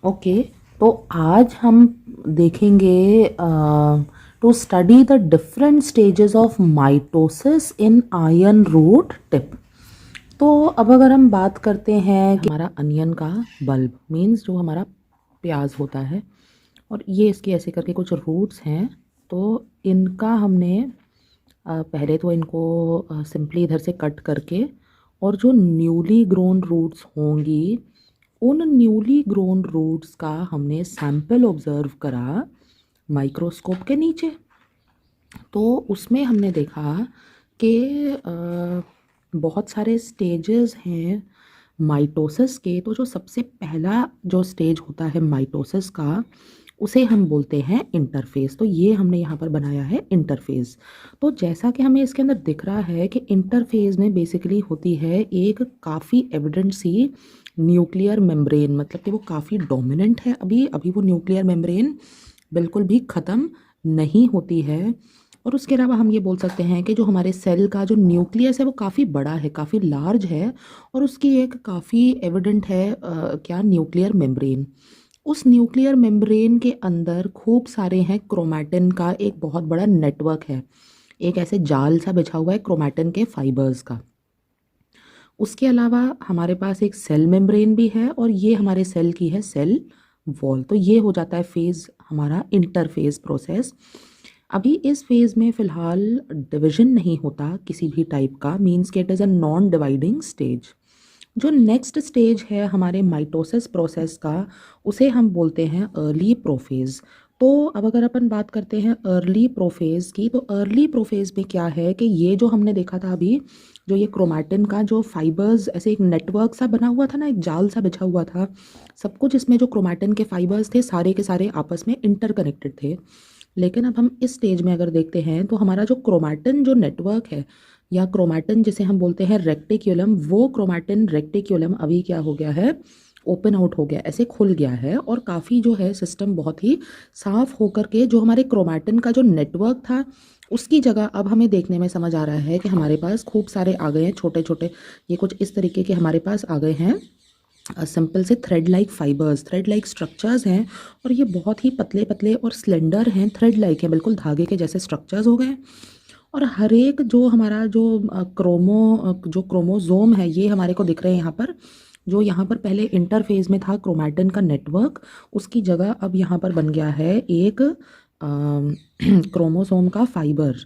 Okay, तो आज हम देखेंगे to study the different stages of mitosis in iron root tip. तो अब अगर हम बात करते हैं कि हमारा अनियन का बल्ब मीन्स जो हमारा प्याज होता है, और ये इसके ऐसे करके कुछ रूट्स हैं। तो इनका हमने पहले तो इनको सिंपली इधर से कट करके, और जो न्यूली ग्रोन रूट्स होंगी उन न्यूली ग्रोन रूट्स का हमने सैंपल ऑब्जर्व करा माइक्रोस्कोप के नीचे। तो उसमें हमने देखा कि बहुत सारे स्टेजेस हैं माइटोसिस के। तो जो सबसे पहला जो स्टेज होता है माइटोसिस का, उसे हम बोलते हैं इंटरफेस। तो ये हमने यहाँ पर बनाया है इंटरफेस। तो जैसा कि हमें इसके अंदर दिख रहा है कि इंटरफेस में बेसिकली होती है एक काफ़ी एविडेंट सी न्यूक्लियर मेम्ब्रेन, मतलब कि वो काफ़ी डोमिनेंट है। अभी अभी वो न्यूक्लियर मेम्ब्रेन बिल्कुल भी ख़त्म नहीं होती है। और उसके अलावा हम ये बोल सकते हैं कि जो हमारे सेल का जो न्यूक्लियस है वो काफ़ी बड़ा है, काफ़ी लार्ज है, और उसकी एक काफ़ी एविडेंट है क्या, न्यूक्लियर मेम्ब्रेन। उस न्यूक्लियर मेम्ब्रेन के अंदर खूब सारे हैं क्रोमैटिन का एक बहुत बड़ा नेटवर्क है, एक ऐसे जाल सा बिछा हुआ है क्रोमैटिन के फाइबर्स का। उसके अलावा हमारे पास एक सेल मेम्ब्रेन भी है, और ये हमारे सेल की है सेल वॉल। तो ये हो जाता है फेज़ हमारा इंटरफेस प्रोसेस। अभी इस फेज़ में फ़िलहाल डिवीजन नहीं होता किसी भी टाइप का, मीन्स कि it is a non dividing stage. जो नेक्स्ट स्टेज है हमारे माइटोसिस प्रोसेस का, उसे हम बोलते हैं अर्ली प्रोफेज़। तो अब अगर अपन बात करते हैं अर्ली प्रोफेज़ की, तो अर्ली प्रोफेज़ में क्या है कि ये जो हमने देखा था अभी, जो ये क्रोमैटिन का जो फाइबर्स ऐसे एक नेटवर्क सा बना हुआ था ना, एक जाल सा बिछा हुआ था, सब कुछ इसमें जो क्रोमैटिन के फाइबर्स थे सारे के सारे आपस में इंटरकनेक्टेड थे। लेकिन अब हम इस स्टेज में अगर देखते हैं तो हमारा जो क्रोमैटिन जो नेटवर्क है, या क्रोमैटिन जिसे हम बोलते हैं रेक्टिक्यूलम, वो क्रोमैटिन रेक्टिक्यूलम अभी क्या हो गया है, ओपन आउट हो गया, ऐसे खुल गया है। और काफ़ी जो है सिस्टम बहुत ही साफ होकर के जो हमारे क्रोमैटिन का जो नेटवर्क था उसकी जगह अब हमें देखने में समझ आ रहा है कि हमारे पास खूब सारे आ गए हैं छोटे छोटे, ये कुछ इस तरीके के हमारे पास आ गए हैं सिंपल से thread like fibres, thread like structures हैं। और ये बहुत ही पतले पतले और स्लेंडर हैं, थ्रेड लाइक है, बिल्कुल धागे के जैसे स्ट्रक्चर्स हो गए। और हर एक जो हमारा जो जो क्रोमोज़ोम है, ये हमारे को दिख रहे हैं यहाँ पर। जो यहाँ पर पहले इंटरफेज में था क्रोमैटिन का नेटवर्क, उसकी जगह अब यहाँ पर बन गया है एक क्रोमोसोम का फाइबर।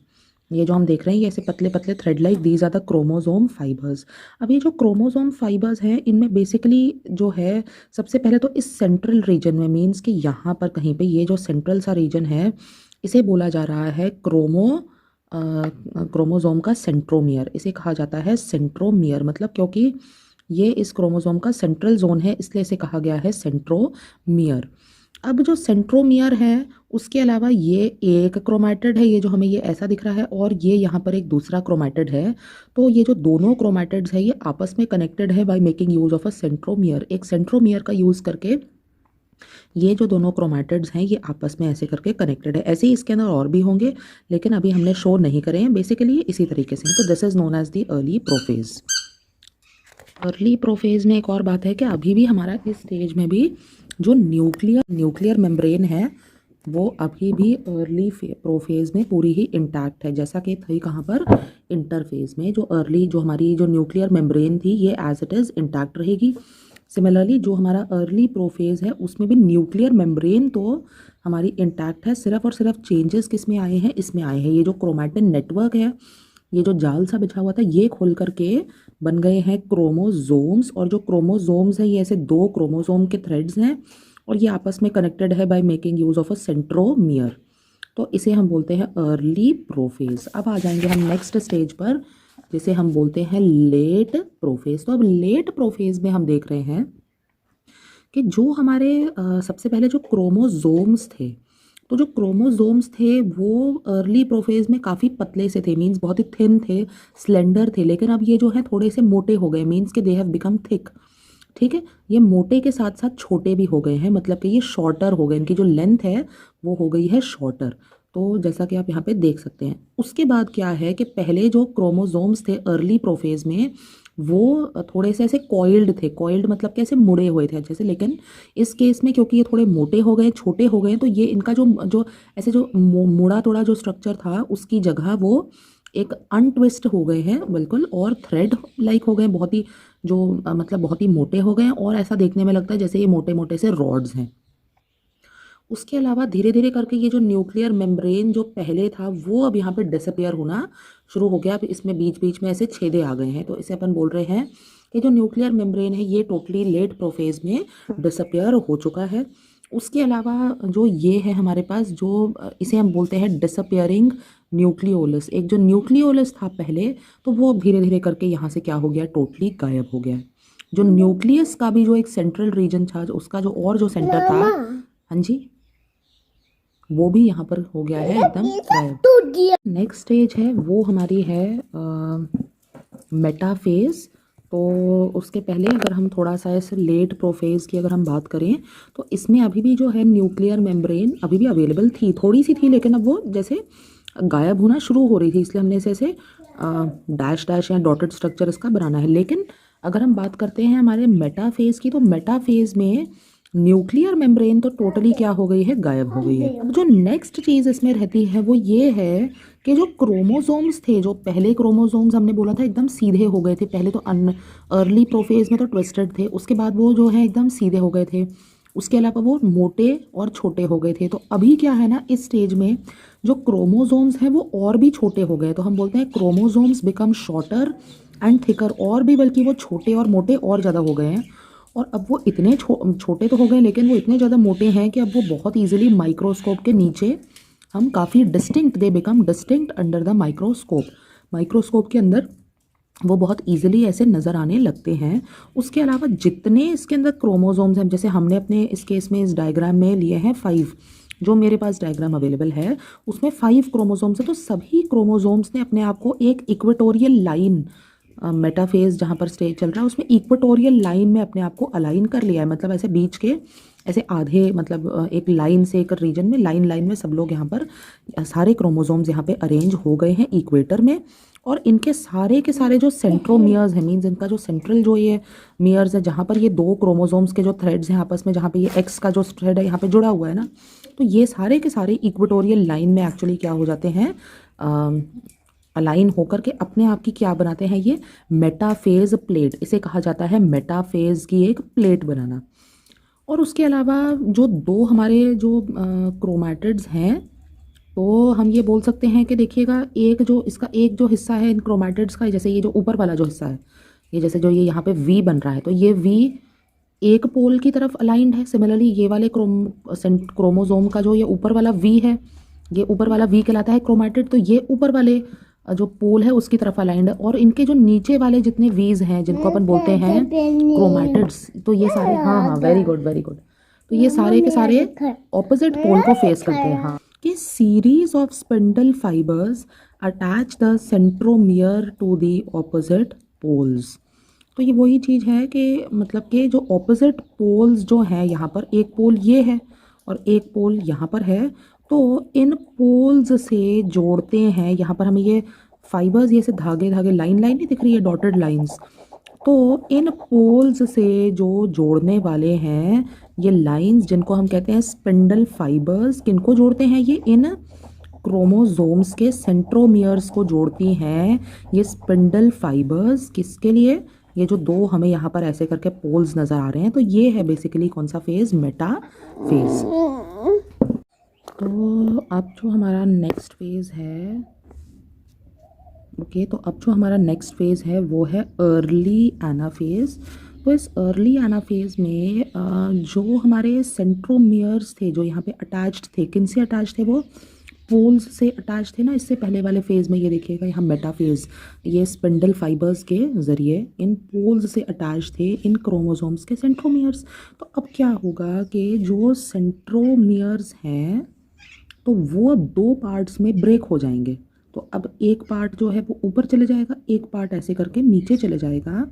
ये जो हम देख रहे हैं ये ऐसे पतले पतले thread like, these are the chromosome fibres. अब ये जो क्रोमोसोम फाइबर्स हैं इनमें बेसिकली जो है, सबसे पहले तो इस सेंट्रल रीजन में, मीन्स कि यहाँ पर कहीं पे ये जो सेंट्रल सा रीजन है, इसे बोला जा रहा है क्रोमोसोम का सेंट्रोमियर। इसे कहा जाता है सेंट्रोमियर, मतलब क्योंकि ये इस क्रोमोसोम का सेंट्रल जोन है इसलिए इसे कहा गया है सेंट्रोमियर। अब जो सेंट्रोमियर है उसके अलावा ये एक क्रोमैटिड है, ये जो हमें ये ऐसा दिख रहा है, और ये यहाँ पर एक दूसरा क्रोमैटिड है। तो ये जो दोनों क्रोमैटिड्स है ये आपस में कनेक्टेड है by making use of a centromere. एक सेंट्रोमियर का यूज़ करके ये जो दोनों क्रोमैटिड्स हैं ये आपस में ऐसे करके कनेक्टेड है। ऐसे ही इसके अंदर और भी होंगे, लेकिन अभी हमने शो नहीं करे हैं। बेसिकली ये इसी तरीके से हैं। तो this is known as the early prophase. Early prophase में एक और बात है कि अभी भी हमारा इस स्टेज में भी जो न्यूक्लियर मेम्ब्रेन है वो अभी भी अर्ली प्रोफेज में पूरी ही इंटैक्ट है, जैसा कि थी कहाँ पर, इंटरफेज में। जो अर्ली जो हमारी जो न्यूक्लियर मेम्ब्रेन थी ये एज इट इज़ इंटैक्ट रहेगी। सिमिलरली जो हमारा अर्ली प्रोफेज है उसमें भी न्यूक्लियर मेम्ब्रेन तो हमारी इंटैक्ट है, सिर्फ और सिर्फ चेंजेस किस में आए हैं, इसमें आए हैं। ये जो क्रोमैटिन नेटवर्क है, ये जो जाल सा बिछा हुआ था, ये खोल करके बन गए हैं क्रोमोजोम्स। और जो क्रोमोजोम्स है ये ऐसे दो क्रोमोजोम के थ्रेड्स हैं, और ये आपस में कनेक्टेड है by making use of a centromere. तो इसे हम बोलते हैं अर्ली प्रोफेज। अब आ जाएंगे हम नेक्स्ट स्टेज पर, जिसे हम बोलते हैं लेट प्रोफेज। तो अब लेट प्रोफेज में हम देख रहे हैं कि जो हमारे सबसे पहले जो क्रोमोजोम्स थे, तो जो क्रोमोजोम्स थे वो अर्ली प्रोफेज में काफ़ी पतले से थे, मीन्स बहुत ही थिन थे, स्लेंडर थे। लेकिन अब ये जो है थोड़े से मोटे हो गए, मीन्स के दे हैव बिकम थिक। ठीक है, ये मोटे के साथ साथ छोटे भी हो गए हैं, मतलब कि ये शॉर्टर हो गए, इनकी जो लेंथ है वो हो गई है शॉर्टर। तो जैसा कि आप यहाँ पे देख सकते हैं। उसके बाद क्या है कि पहले जो क्रोमोजोम्स थे अर्ली प्रोफेज में वो थोड़े से ऐसे कॉइल्ड थे। कॉइल्ड मतलब कैसे मुड़े हुए थे अच्छे से, लेकिन इस केस में क्योंकि ये थोड़े मोटे हो गए, छोटे हो गए, तो ये इनका जो जो ऐसे जो मुड़ा तोड़ा जो स्ट्रक्चर था उसकी जगह वो एक अनट्विस्ट हो गए हैं बिल्कुल, और थ्रेड लाइक हो गए, बहुत ही जो मतलब बहुत ही मोटे हो गए हैं, और ऐसा देखने में लगता है जैसे ये मोटे मोटे से रॉड्स हैं। उसके अलावा धीरे धीरे करके ये जो न्यूक्लियर मेम्ब्रेन जो पहले था वो अब यहाँ पे डिसअपियर होना शुरू हो गया। अब इसमें बीच बीच में ऐसे छेदे आ गए हैं, तो इसे अपन बोल रहे हैं कि जो न्यूक्लियर मेम्ब्रेन है ये टोटली लेट प्रोफेज में डिसअपियर हो चुका है। उसके अलावा जो ये है हमारे पास, जो इसे हम बोलते हैं डिसअपियरिंग न्यूक्लियोलस। एक जो न्यूक्लियोलस था पहले, तो वो अब धीरे धीरे करके यहाँ से क्या हो गया, टोटली गायब हो गया। जो न्यूक्लियस का भी जो एक सेंट्रल रीजन था, उसका जो और जो सेंटर था, हाँ जी, वो भी यहाँ पर हो गया है एकदम गायब। नेक्स्ट स्टेज है वो हमारी है मेटाफेज। तो उसके पहले अगर हम थोड़ा सा ऐसे लेट प्रोफेज की अगर हम बात करें, तो इसमें अभी भी जो है न्यूक्लियर मेम्ब्रेन अभी भी अवेलेबल थी, थोड़ी सी थी, लेकिन अब वो जैसे गायब होना शुरू हो रही थी, इसलिए हमने ऐसे डैश डैश या डॉटेड स्ट्रक्चर इसका बनाना है। लेकिन अगर हम बात करते हैं हमारे मेटाफेज की, तो मेटाफेज में न्यूक्लियर मेम्ब्रेन तो टोटली क्या हो गई है, गायब हो गई है। अब जो नेक्स्ट चीज़ इसमें रहती है वो ये है कि जो क्रोमोसोम्स थे, जो पहले क्रोमोसोम्स हमने बोला था एकदम सीधे हो गए थे, पहले तो अर्ली प्रोफेज में तो ट्विस्टेड थे, उसके बाद वो जो है एकदम सीधे हो गए थे, उसके अलावा वो मोटे और छोटे हो गए थे। तो अभी क्या है ना, इस स्टेज में जो क्रोमोसोम्स हैं वो और भी छोटे हो गए, तो हम बोलते हैं chromosomes become shorter and thicker, और भी बल्कि वो छोटे और मोटे और ज़्यादा हो गए हैं। और अब वो इतने छोटे तो हो गए, लेकिन वो इतने ज़्यादा मोटे हैं कि अब वो बहुत ईजिली माइक्रोस्कोप के नीचे हम काफ़ी distinct, they become distinct under the microscope. Microscope के अंदर वो बहुत ईजिली ऐसे नज़र आने लगते हैं। उसके अलावा जितने इसके अंदर क्रोमोसोम्स हैं, जैसे हमने अपने इस केस में इस डायग्राम में लिए हैं 5, जो मेरे पास डायग्राम अवेलेबल है उसमें 5 क्रोमोसोम्स है, तो सभी क्रोमोसोम्स ने अपने आप को एक इक्वेटोरियल लाइन, मेटाफेज जहाँ पर स्टेज चल रहा है उसमें इक्वेटोरियल लाइन में अपने आप को अलाइन कर लिया है। मतलब ऐसे बीच के ऐसे आधे, मतलब एक लाइन से एक रीजन में, लाइन लाइन में सब लोग यहाँ पर सारे क्रोमोसोम्स यहाँ पे अरेंज हो गए हैं इक्वेटर में। और इनके सारे के सारे जो सेंट्रोमियर्स हैं, मीन्स इनका जो सेंट्रल जो ये मियर्स है, जहाँ पर ये 2 क्रोमोसोम्स के जो थ्रेड्स हैं आपस में, जहाँ पे ये एक्स का जो थ्रेड है यहाँ पे जुड़ा हुआ है ना, तो ये सारे के सारे इक्वेटोरियल लाइन में एक्चुअली क्या हो जाते हैं, अलाइन होकर के अपने आप की क्या बनाते हैं, ये मेटाफेज प्लेट, इसे कहा जाता है मेटाफेज की एक प्लेट बनाना। और उसके अलावा जो 2 हमारे जो क्रोमैटिड्स हैं, तो हम ये बोल सकते हैं कि देखिएगा, एक जो इसका एक जो हिस्सा है इन क्रोमैटिड्स का, जैसे ये जो ऊपर वाला जो हिस्सा है, ये जैसे जो ये यहाँ पे वी बन रहा है, तो ये वी एक पोल की तरफ अलाइंड है। सिमिलरली ये वाले क्रोमोसोम का जो ये ऊपर वाला वी है, ये ऊपर वाला वी कहलाता है क्रोमैटिड, तो ये ऊपर वाले जो पोल है उसकी तरफ अलाइंड है। और इनके जो नीचे वाले जितने वीज हैं, जिनको अपन बोलते हैं क्रोमैटिड्स, तो ये सारे, हाँ हाँ, वेरी गुड वेरी गुड, तो ये सारे के सारे ऑपोजिट पोल को फेस करते हैं। हाँ, कि series of spindle fibers attach the centromere to the opposite poles. तो ये वही चीज़ है कि मतलब कि जो ऑपोजिट पोल्स जो हैं, यहाँ पर एक पोल ये है और एक पोल यहाँ पर है, तो इन पोल्स से जोड़ते हैं, यहाँ पर हमें ये फाइबर्स, ये से धागे धागे, लाइन लाइन नहीं दिख रही है, डॉटेड लाइंस, तो इन पोल्स से जो जोड़ने वाले हैं ये लाइंस, जिनको हम कहते हैं स्पिंडल फाइबर्स, किनको जोड़ते हैं, ये इन क्रोमोसोम्स के सेंट्रोमियर्स को जोड़ती हैं ये स्पिंडल फाइबर्स। किसके लिए, ये जो 2 हमें यहाँ पर ऐसे करके पोल्स नज़र आ रहे हैं, तो ये है बेसिकली कौन सा फेज, मेटा फेज। तो अब जो हमारा नेक्स्ट फेज है, ओके, तो अब जो हमारा नेक्स्ट फेज है वो है अर्ली एनाफेज। तो इस अर्ली एनाफेज में जो हमारे सेंट्रोमियर्स थे जो यहाँ पे अटैच्ड थे, किन से अटैच थे, वो पोल्स से अटैच थे ना। इससे पहले वाले फेज में ये देखिएगा यहाँ मेटाफेज, ये स्पिंडल फाइबर्स के ज़रिए इन पोल्स से अटैच थे इन क्रोमोसोम्स के सेंट्रोमियर्स। तो अब क्या होगा कि जो सेंट्रोमियर्स हैं तो वो अब 2 पार्ट्स में ब्रेक हो जाएंगे। तो अब एक पार्ट जो है वो ऊपर चले जाएगा, एक पार्ट ऐसे करके नीचे चले जाएगा,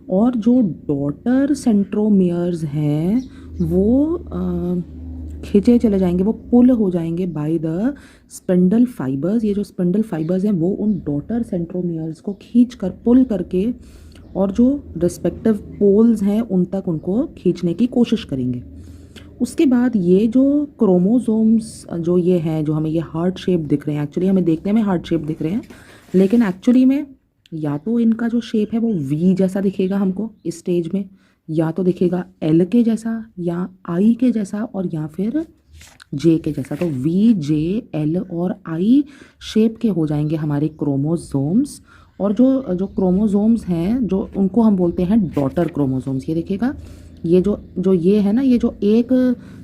और जो डॉटर सेंट्रोमियर्स हैं वो खींचे चले जाएंगे, वो पुल हो जाएंगे बाय द स्पिंडल फाइबर्स। ये जो स्पिंडल फाइबर्स हैं वो उन डॉटर सेंट्रोमियर्स को खींच कर, पुल करके और जो रिस्पेक्टिव पोल्स हैं उन तक उनको खींचने की कोशिश करेंगे। उसके बाद ये जो क्रोमोसोम्स जो ये हैं, जो हमें ये हार्ट शेप दिख रहे हैं, एक्चुअली हमें देखने में हार्ट शेप दिख रहे हैं, लेकिन एक्चुअली में या तो इनका जो शेप है वो वी जैसा दिखेगा हमको इस स्टेज में, या तो दिखेगा एल के जैसा, या आई के जैसा, और या फिर जे के जैसा। तो वी, जे, एल और आई शेप के हो जाएंगे हमारे क्रोमोसोम्स। और जो जो क्रोमोसोम्स हैं जो उनको हम बोलते हैं डॉटर क्रोमोसोम्स। ये देखिएगा, ये जो ये है ना, ये जो एक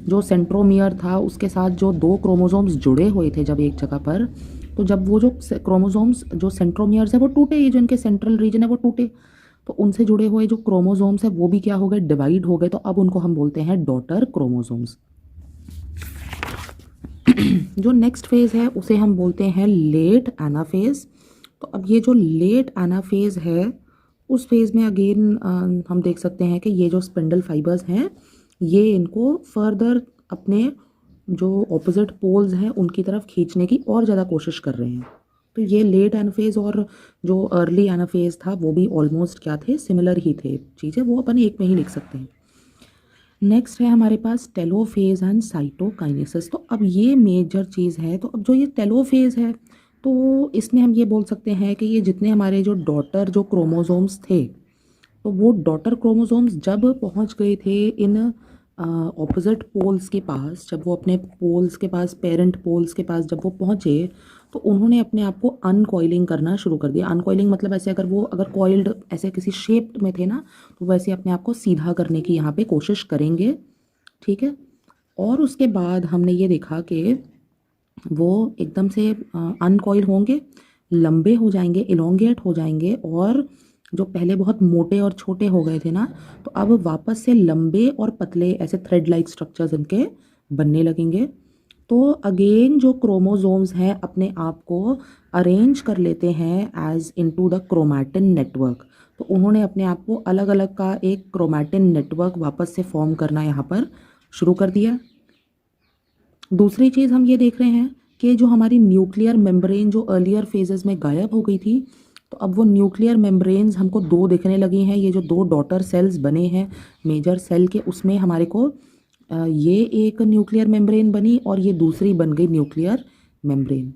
जो सेंट्रोमियर था उसके साथ जो दो क्रोमोसोम्स जुड़े हुए थे जब एक जगह पर, तो जब वो जो क्रोमोसोम्स जो सेंट्रोमियर्स है वो टूटे, ये जो इनके सेंट्रल रीजन है वो टूटे, तो उनसे जुड़े हुए जो क्रोमोसोम्स है वो भी क्या हो गए, डिवाइड हो गए। तो अब उनको हम बोलते हैं डॉटर क्रोमोसोम्स। जो नेक्स्ट फेज़ है उसे हम बोलते हैं लेट एनाफेज़। तो अब ये जो लेट एनाफेज़ है उस फेज़ में अगेन हम देख सकते हैं कि ये जो स्पिंडल फाइबर्स हैं ये इनको फर्दर अपने जो ऑपोजिट पोल्स हैं उनकी तरफ खींचने की और ज़्यादा कोशिश कर रहे हैं। तो ये लेट एनाफेज़ और जो अर्ली एनाफेज़ था वो भी ऑलमोस्ट क्या थे, सिमिलर ही थे चीज़ें, वो अपन एक में ही लिख सकते हैं। नेक्स्ट है हमारे पास टेलोफेज एंड साइटोकाइनेसिस। तो अब ये मेजर चीज़ है। तो अब जो ये टेलोफेज है तो इसमें हम ये बोल सकते हैं कि ये जितने हमारे जो डॉटर जो क्रोमोसोम्स थे, तो वो डॉटर क्रोमोसोम्स जब पहुंच गए थे इन ऑपोजिट पोल्स के पास, जब वो अपने पोल्स के पास, पेरेंट पोल्स के पास जब वो पहुंचे, तो उन्होंने अपने आप को अनकॉइलिंग करना शुरू कर दिया। अनकॉइलिंग मतलब ऐसे अगर कॉइल्ड ऐसे किसी शेप में थे ना, तो वैसे अपने आप को सीधा करने की यहाँ पे कोशिश करेंगे, ठीक है। और उसके बाद हमने ये देखा कि वो एकदम से अनकॉइल होंगे, लंबे हो जाएंगे, इलोंगेट हो जाएंगे, और जो पहले बहुत मोटे और छोटे हो गए थे ना, तो अब वापस से लंबे और पतले ऐसे थ्रेड लाइक स्ट्रक्चर्स इनके बनने लगेंगे। तो अगेन जो क्रोमोसोम्स हैं अपने आप को अरेंज कर लेते हैं as into the chromatin network. तो उन्होंने अपने आप को अलग अलग का एक क्रोमैटिन नेटवर्क वापस से फॉर्म करना यहाँ पर शुरू कर दिया। दूसरी चीज़ हम ये देख रहे हैं कि जो हमारी न्यूक्लियर मेम्ब्रेन जो अर्लियर फेजेस में गायब हो गई थी, तो अब वो न्यूक्लियर मेम्ब्रेन्स हमको दो दिखने लगी हैं। ये जो दो डॉटर सेल्स बने हैं मेजर सेल के, उसमें हमारे को ये एक न्यूक्लियर मेम्ब्रेन बनी और ये दूसरी बन गई न्यूक्लियर मेम्ब्रेन।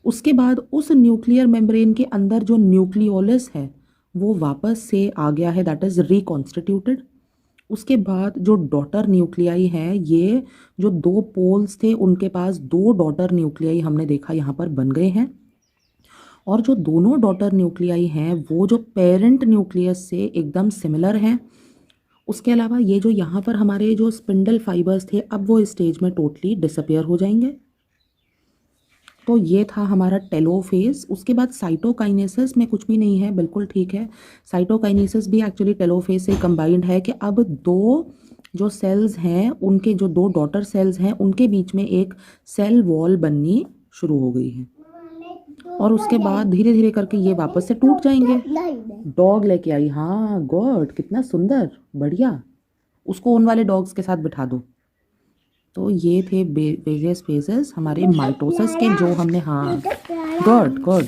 उसके बाद उस न्यूक्लियर मेम्ब्रेन के अंदर जो न्यूक्लियोलस है वो वापस से आ गया है, दैट इज़ रिकॉन्स्टिट्यूटेड। उसके बाद जो डॉटर न्यूक्लियाई हैं, ये जो दो पोल्स थे उनके पास दो डॉटर न्यूक्लियाई हमने देखा यहाँ पर बन गए हैं। और जो दोनों डॉटर न्यूक्लियाई हैं वो जो पेरेंट न्यूक्लियस से एकदम सिमिलर हैं। उसके अलावा ये जो यहाँ पर हमारे जो स्पिंडल फाइबर्स थे अब वो स्टेज में टोटली डिसअपियर हो जाएंगे। तो ये था हमारा टेलोफेज। उसके बाद साइटोकाइनेसिस में कुछ भी नहीं है, बिल्कुल ठीक है। साइटोकाइनेसिस भी एक्चुअली टेलोफेज से कंबाइंड है कि अब दो जो सेल्स हैं उनके जो दो डॉटर सेल्स हैं उनके बीच में एक सेल वॉल बननी शुरू हो गई है, और उसके बाद धीरे धीरे करके ये वापस से टूट जाएंगे। डॉग लेके आई, हाँ गॉड कितना सुंदर, बढ़िया, उसको उन वाले डॉग्स के साथ बिठा दो। तो ये थे वेरियस फेजेस हमारे माइटोसिस के जो हमने, हाँ गॉड गॉड